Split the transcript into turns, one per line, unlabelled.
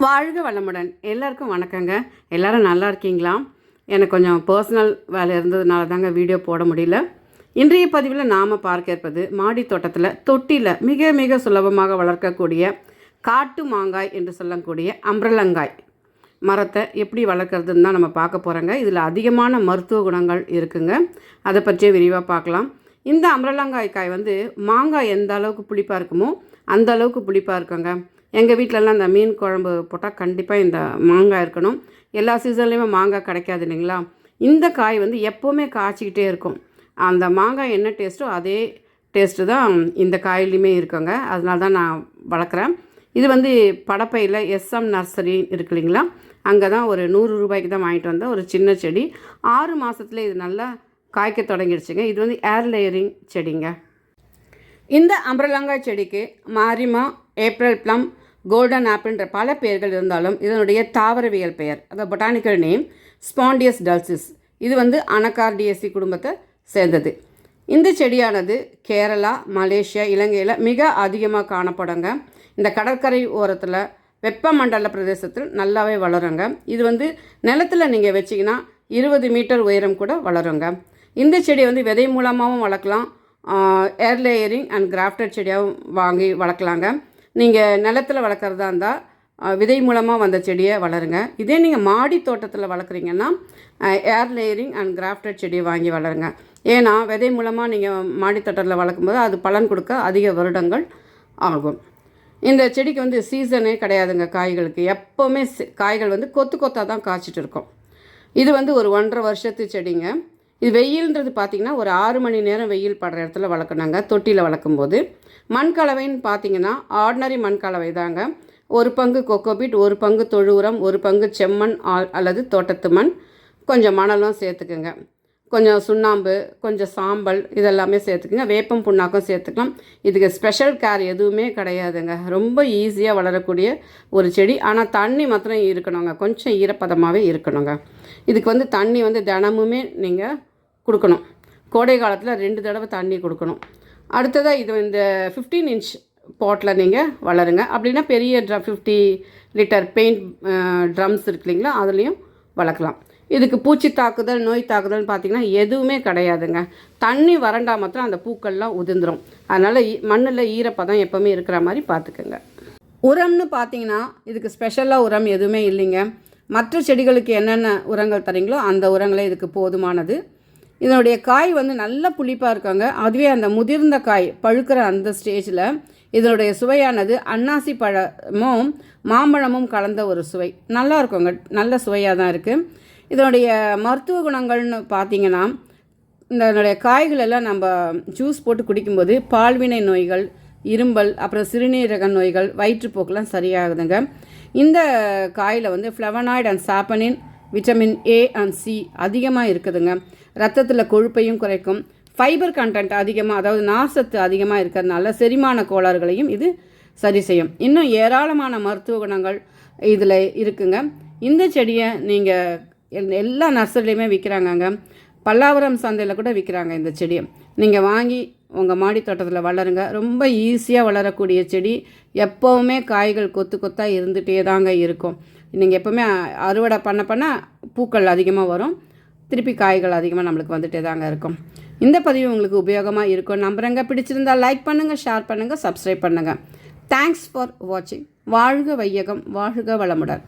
வாழ்க வளமுடன். எல்லாருக்கும் வணக்கங்க. எல்லோரும் நல்லா இருக்கீங்களா? எனக்கு கொஞ்சம் பர்சனல் வேலை இருந்ததுனால தாங்க வீடியோ போட முடியல. இன்றைய பதிவில் நாம் பார்க்க இருப்பது மாடி தோட்டத்தில் தொட்டியில் மிக மிக சுலபமாக வளர்க்கக்கூடிய காட்டு மாங்காய் என்று சொல்லக்கூடிய அம்ரலங்காய் மரத்தை எப்படி வளர்க்குறதுன்னு தான் நம்ம பார்க்க போகிறோங்க. இதில் அதிகமான மருத்துவ குணங்கள் இருக்குங்க. அதை பற்றிய விரிவாக பார்க்கலாம். இந்த அம்ரலங்காய் காய் மாங்காய் எந்த அளவுக்கு புளிப்பாக இருக்குமோ அந்த அளவுக்கு புளிப்பாக இருக்குங்க. எங்கள் வீட்டிலலாம் இந்த மீன் குழம்பு போட்டால் கண்டிப்பாக இந்த மாங்காய் இருக்கணும். எல்லா சீசன்லேயுமே மாங்காய் கிடைக்காது இல்லைங்களா? இந்த காய் எப்போவுமே காய்ச்சிக்கிட்டே இருக்கும். அந்த மாங்காய் என்ன டேஸ்ட்டோ அதே டேஸ்ட்டு தான் இந்த காயிலையுமே இருக்குங்க. அதனால தான் நான் வளர்க்குறேன். இது படப்பையில் எஸ்எம் நர்சரி இருக்கு இல்லைங்களா? அங்கே தான் ஒரு 100 ரூபாய்க்கு தான் வாங்கிட்டு வந்தேன். ஒரு சின்ன செடி 6 மாதத்தில் இது நல்லா காய்க்க தொடங்கிடுச்சுங்க. இது ஏர் லேயரிங் செடிங்க. இந்த அம்ரலங்காய் செடிக்கு மாரிமா, ஏப்ரல் ப்ளம், கோல்டன் ஆப்பிள்ன்ற பல பெயர்கள் இருந்தாலும் இதனுடைய தாவரவியல் பெயர், அதாவது பொட்டானிக்கல் நேம் ஸ்பாண்டியஸ் டல்சிஸ். இது அனகார்டியேசி குடும்பத்தை சேர்ந்தது. இந்த செடியானது கேரளா, மலேசியா, இலங்கையில் மிக அதிகமாக காணப்படுங்க. இந்த கடற்கரை ஓரத்தில் வெப்பமண்டல பிரதேசத்தில் நல்லாவே வளருங்க. இது நிலத்தில் நீங்கள் வச்சிங்கன்னா 20 மீட்டர் உயரம் கூட வளருங்க. இந்த செடி விதை மூலமாகவும் வளர்க்கலாம், ஏர் லேயரிங் அண்ட் கிராஃப்டட் செடியாகவும் வாங்கி வளர்க்கலாங்க. நீங்கள் நிலத்தில் வளர்க்குறதா இருந்தால் விதை மூலமாக வந்த செடியை வளருங்க. இதே நீங்கள் மாடி தோட்டத்தில் வளர்க்குறீங்கன்னா ஏர் லேயரிங் அண்ட் கிராஃப்டட் செடியை வாங்கி வளருங்க. ஏன்னா விதை மூலமாக நீங்கள் மாடி தோட்டத்தில் வளர்க்கும்போது அது பலன் கொடுக்க அதிக வருடங்கள் ஆகும். இந்த செடிக்கு சீசனே கிடையாதுங்க. காய்களுக்கு எப்போவுமே காய்கள் கொத்து கொத்தாக தான் காய்ச்சிட்டு இருக்கும். இது ஒரு 1.5 வருஷத்து செடிங்க. இது வெயில்ன்றது பார்த்திங்கன்னா ஒரு 6 மணி நேரம் வெயில் படுற இடத்துல வளர்க்கணுங்க. தொட்டியில் வளர்க்கும்போது மண் கலவைன்னு பார்த்திங்கன்னா ஆர்டினரி மண் கலவை தாங்க. 1 பங்கு கொக்கோபீட், 1 பங்கு தொழு உரம், 1 பங்கு செம்மண் அல்லது தோட்டத்து மண், கொஞ்சம் மணலும் சேர்த்துக்குங்க, கொஞ்சம் சுண்ணாம்பு, கொஞ்சம் சாம்பல், இதெல்லாமே சேர்த்துக்குங்க. வேப்பம் புண்ணாக்கும் சேர்த்துக்கலாம். இதுக்கு ஸ்பெஷல் கேர் எதுவுமே கிடையாதுங்க. ரொம்ப ஈஸியாக வளரக்கூடிய ஒரு செடி. ஆனால் தண்ணி மாத்திரம் இருக்கணுங்க, கொஞ்சம் ஈரப்பதமாகவே இருக்கணுங்க. இதுக்கு தண்ணி தினமுமே நீங்கள் கொடுக்கணும். கோடை காலத்தில் 2 தடவை தண்ணி கொடுக்கணும். அடுத்ததாக இது இந்த 15 இன்ச் பாட்டில் நீங்கள் வளருங்க. அப்படின்னா பெரிய 50 லிட்டர் பெயிண்ட் ட்ரம்ஸ் இருக்கு இல்லைங்களா, அதுலேயும் வளர்க்கலாம். இதுக்கு பூச்சி தாக்குதல், நோய் தாக்குதல்னு பார்த்திங்கன்னா எதுவுமே கிடையாதுங்க. தண்ணி வறண்டா மாத்திரம் அந்த பூக்கள்லாம் உதிர்ந்துடும். அதனால் மண்ணில் ஈரப்பதம் எப்போவுமே இருக்கிற மாதிரி பார்த்துக்குங்க. உரம்னு பார்த்திங்கன்னா இதுக்கு ஸ்பெஷலாக உரம் எதுவுமே இல்லைங்க. மற்ற செடிகளுக்கு என்னென்ன உரங்கள் தரீங்களோ அந்த உரங்களே இதுக்கு போதுமானது. இதனுடைய காய் நல்ல புளிப்பாக இருக்காங்க. அதுவே அந்த முதிர்ந்த காய் பழுக்கிற அந்த ஸ்டேஜில் இதனுடைய சுவையானது அன்னாசி பழமும் மாம்பழமும் கலந்த ஒரு சுவை நல்லா இருக்குங்க. நல்ல சுவையாக தான் இருக்குது. இதனுடைய மருத்துவ குணங்கள்னு பார்த்திங்கன்னா இதனுடைய காய்கள் எல்லாம் நம்ம ஜூஸ் போட்டு குடிக்கும்போது பால்வினை நோய்கள், இரும்பல், அப்புறம் சிறுநீரக நோய்கள், வயிற்றுப்போக்கெலாம் சரியாகுதுங்க. இந்த காயில் flavonoid and saponin, vitamin A and C அதிகமாக இருக்குதுங்க. ரத்தத்தில் கொழுப்பையும் குறைக்கும். ஃபைபர் கண்டென்ட் அதிகமாக, அதாவது நார்சத்து அதிகமாக இருக்கிறதுனால செரிமான கோளாறுகளையும் இது சரி செய்யும். இன்னும் ஏராளமான மருத்துவ குணங்கள் இதில் இருக்குங்க. இந்த செடியை நீங்கள் எல்லா நர்சரிலையுமே விற்கிறாங்கங்க. பல்லாவரம் சந்தையில் கூட விற்கிறாங்க. இந்த செடியை நீங்கள் வாங்கி உங்கள் மாடி தோட்டத்தில் வளருங்க. ரொம்ப ஈஸியாக வளரக்கூடிய செடி. எப்போவுமே காய்கள் கொத்து கொத்தாக இருந்துகிட்டே தாங்க இருக்கும். நீங்கள் எப்போவுமே அறுவடை பண்ண பூக்கள் அதிகமாக வரும், திருப்பி காய்கள் அதிகமாக நம்மளுக்கு வந்துட்டே தாங்க இருக்கும். இந்த பதிவு உங்களுக்கு உபயோகமாக இருக்கும் நம்புறேங்க. பிடிச்சிருந்தால் லைக் பண்ணுங்கள், ஷேர் பண்ணுங்கள், சப்ஸ்கிரைப் பண்ணுங்கள். தேங்க்ஸ் ஃபார் வாட்சிங். வாழ்க வையகம், வாழ்க வளமுடன்.